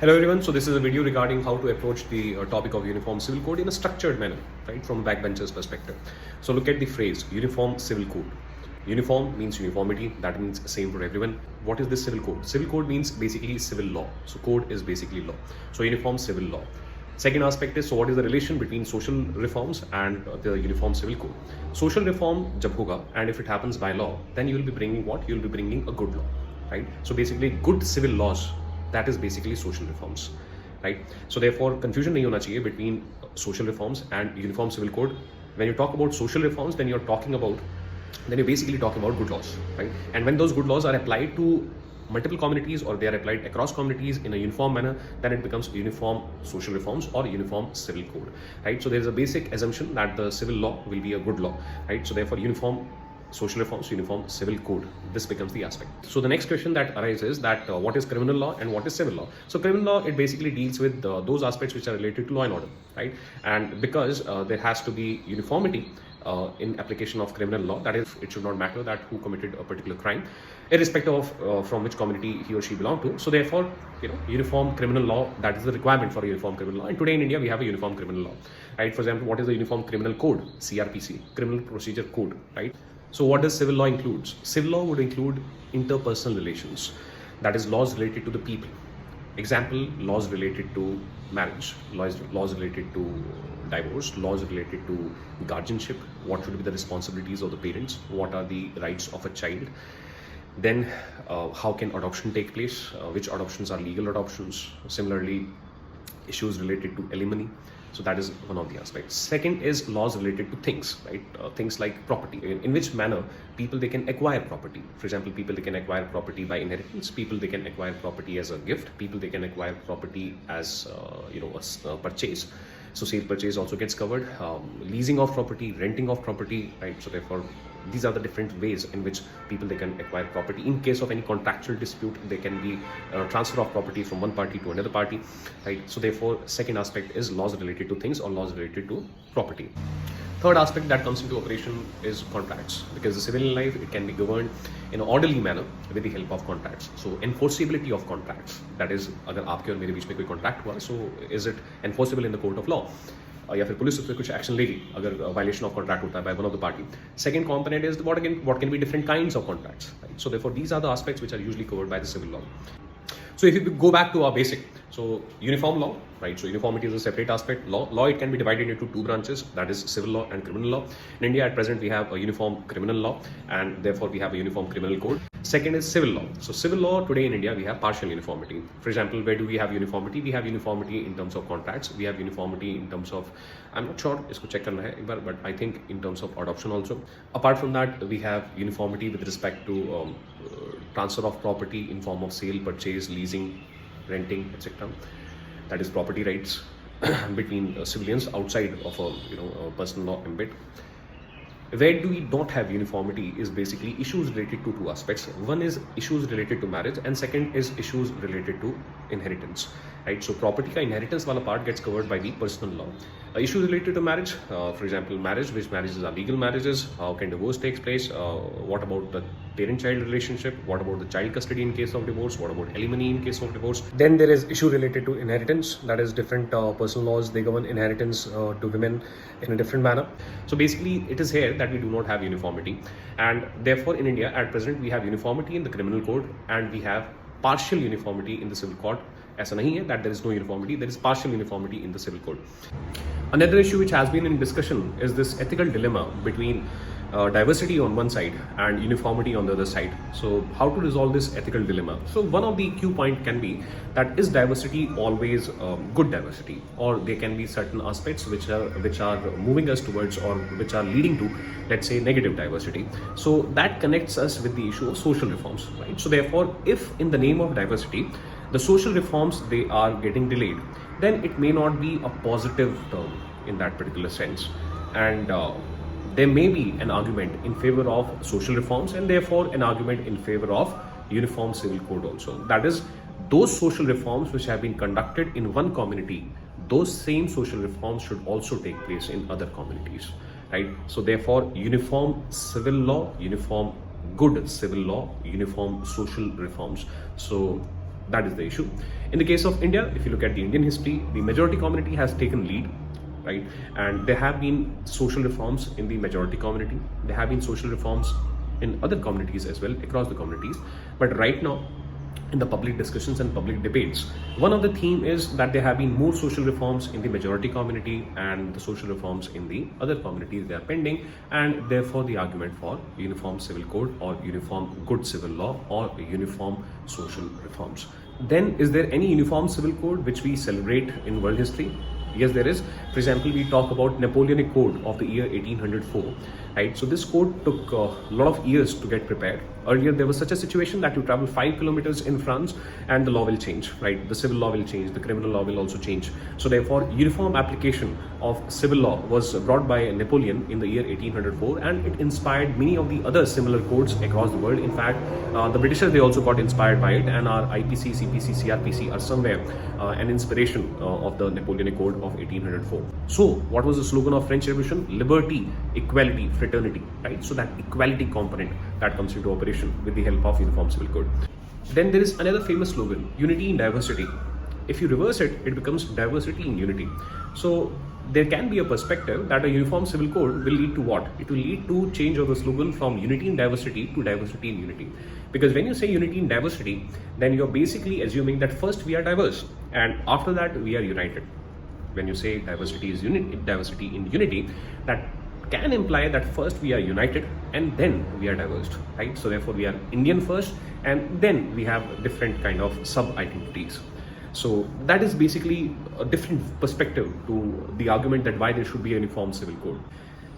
Hello everyone, so this is a video regarding how to approach the topic of uniform civil code in a structured manner, right, from a backbencher's perspective. So look at the phrase uniform civil code. Uniform means uniformity, that means same for everyone. What is this civil code? Civil code means basically civil law. So code is basically law. So uniform civil law. Second aspect is, so what is the relation between social reforms and the uniform civil code? Social reform jab hoga, and if it happens by law, then you will be bringing what? You will be bringing a good law, right? So basically good civil laws, that is basically social reforms, right? So therefore confusion nahi hona chahiye between social reforms and uniform civil code. When you talk about social reforms, then you're basically talking about good laws, right? And when those good laws are applied to multiple communities or they are applied across communities in a uniform manner, then it becomes uniform social reforms or uniform civil code, right? So there is a basic assumption that the civil law will be a good law, right? So therefore uniform social reforms, uniform civil code, this becomes the aspect. So the next question that arises that what is criminal law and what is civil law? So criminal law, it basically deals with those aspects which are related to law and order, right? And because there has to be uniformity in application of criminal law, that is, it should not matter that who committed a particular crime, irrespective of from which community he or she belonged to. So therefore, uniform criminal law, that is the requirement for a uniform criminal law. And today in India, we have a uniform criminal law, right? For example, what is the uniform criminal code? CRPC, Criminal Procedure Code, right? So what does civil law include? Civil law would include interpersonal relations, that is laws related to the people. Example, laws related to marriage, laws related to divorce, laws related to guardianship, what should be the responsibilities of the parents, what are the rights of a child. Then how can adoption take place, which adoptions are legal adoptions. Similarly, issues related to alimony. So that is one of the aspects. Second is laws related to things, right? Things like property. In which manner people they can acquire property. For example, people they can acquire property by inheritance. People they can acquire property as a gift. People they can acquire property as a purchase. So sale purchase also gets covered. Leasing of property, renting of property, right? So therefore, these are the different ways in which people they can acquire property. In case of any contractual dispute, there can be transfer of property from one party to another party, right? So therefore, second aspect is laws related to things or laws related to property. Third aspect that comes into operation is contracts, because the civil life, it can be governed in an orderly manner with the help of contracts. So enforceability of contracts, that is, अगर आपके और मेरे बीच में कोई contract हुआ, so is it enforceable in the court of law? या फिर police उस पर कुछ एक्शन लेगी अगर वायलेशन ऑफ कॉन्ट्रैक्ट होता है by one of the party. Second component is what can be different kinds of contracts, right? So therefore these are the aspects which are usually covered by the civil law. So if you go back to our basic, so uniform law, right? So uniformity is a separate aspect. Law it can be divided into two branches, that is civil law and criminal law. In India at present we have a uniform criminal law and therefore we have a uniform criminal code. Second is civil law. So civil law today in India we have partial uniformity. For example, where do we have uniformity? We have uniformity in terms of contracts. We have uniformity in terms of, I'm not sure, isko check karna hai ek baar, but I think in terms of adoption also. Apart from that, we have uniformity with respect to transfer of property in form of sale, purchase, leasing, renting, etc. That is property rights between civilians outside of a personal law ambit. Where do we not have uniformity is basically issues related to two aspects. One is issues related to marriage and second is issues related to inheritance, right? So property ka inheritance wala part gets covered by the personal law. Issues related to marriage, for example, marriage, which marriages are legal marriages, how can divorce takes place, what about the parent-child relationship, what about the child custody in case of divorce, what about alimony in case of divorce. Then there is issue related to inheritance, that is different personal laws, they govern inheritance to women in a different manner. So basically it is here that we do not have uniformity, and therefore in India at present we have uniformity in the criminal code and we have partial uniformity in the civil code. ऐसा नहीं है that there is no uniformity, there is partial uniformity in the civil code. Another issue which has been in discussion is this ethical dilemma between diversity on one side and uniformity on the other side. So how to resolve this ethical dilemma? So one of the key point can be that is diversity always good diversity, or there can be certain aspects which are moving us towards or which are leading to, let's say, negative diversity. So that connects us with the issue of social reforms, right? So therefore, if in the name of diversity the social reforms they are getting delayed, then it may not be a positive term in that particular sense, and there may be an argument in favor of social reforms and therefore an argument in favor of uniform civil code also. That is, those social reforms which have been conducted in one community, those same social reforms should also take place in other communities, right? So therefore uniform civil law, uniform good civil law, uniform social reforms. So That is the issue. In the case of India, if you look at the Indian history, the majority community has taken lead, right? And there have been social reforms in the majority community. There have been social reforms in other communities as well, across the communities. But right now, in the public discussions and public debates, one of the theme is that there have been more social reforms in the majority community, and the social reforms in the other communities, they are pending, and therefore the argument for uniform civil code or uniform good civil law or uniform social reforms. Then, is there any uniform civil code which we celebrate in world history? Yes, there is. For example, we talk about Napoleonic Code of the year 1804, right? So this code took a lot of years to get prepared. Earlier, there was such a situation that you travel 5 kilometers in France and the law will change, right? The civil law will change, the criminal law will also change. So therefore, uniform application of civil law was brought by Napoleon in the year 1804, and it inspired many of the other similar codes across the world. In fact, the Britishers, they also got inspired by it, and our IPC, CPC, CRPC are somewhere an inspiration of the Napoleonic Code of 1804. So what was the slogan of French Revolution? Liberty, equality, fraternity, right? So that equality component that comes into operation with the help of Uniform Civil Code. Then there is another famous slogan, unity in diversity. If you reverse it, it becomes diversity in unity. So there can be a perspective that a uniform civil code will lead to what? It will lead to change of the slogan from unity in diversity to diversity in unity. Because when you say unity in diversity, then you're basically assuming that first we are diverse and after that we are united. When you say diversity is diversity in unity, that can imply that first we are united and then we are diverse, right? So therefore we are Indian first and then we have different kind of sub-identities. So that is basically a different perspective to the argument that why there should be a uniform civil code.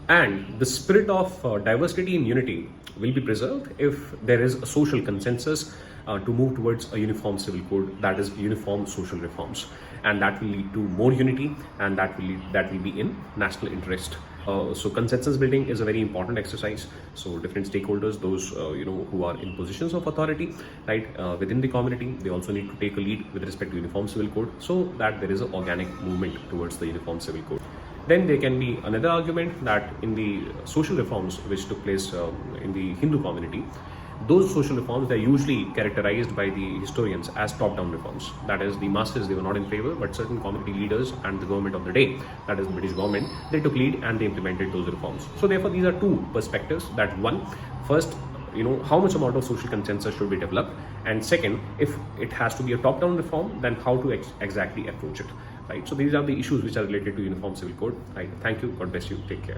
And the spirit of diversity in unity will be preserved if there is a social consensus to move towards a uniform civil code, that is uniform social reforms, and that will lead to more unity, and that will be in national interest. So consensus building is a very important exercise. So different stakeholders, those who are in positions of authority, right, within the community, they also need to take a lead with respect to uniform civil code, so that there is an organic movement towards the uniform civil code. Then there can be another argument that in the social reforms which took place in the Hindu community, those social reforms, they're usually characterized by the historians as top-down reforms. That is, the masses, they were not in favor, but certain community leaders and the government of the day, that is the British government, they took lead and they implemented those reforms. So therefore, these are two perspectives. That one, first, how much amount of social consensus should be developed, and second, if it has to be a top-down reform, then how to exactly approach it, right? So these are the issues which are related to uniform civil code, right? Thank you. God bless you. Take care.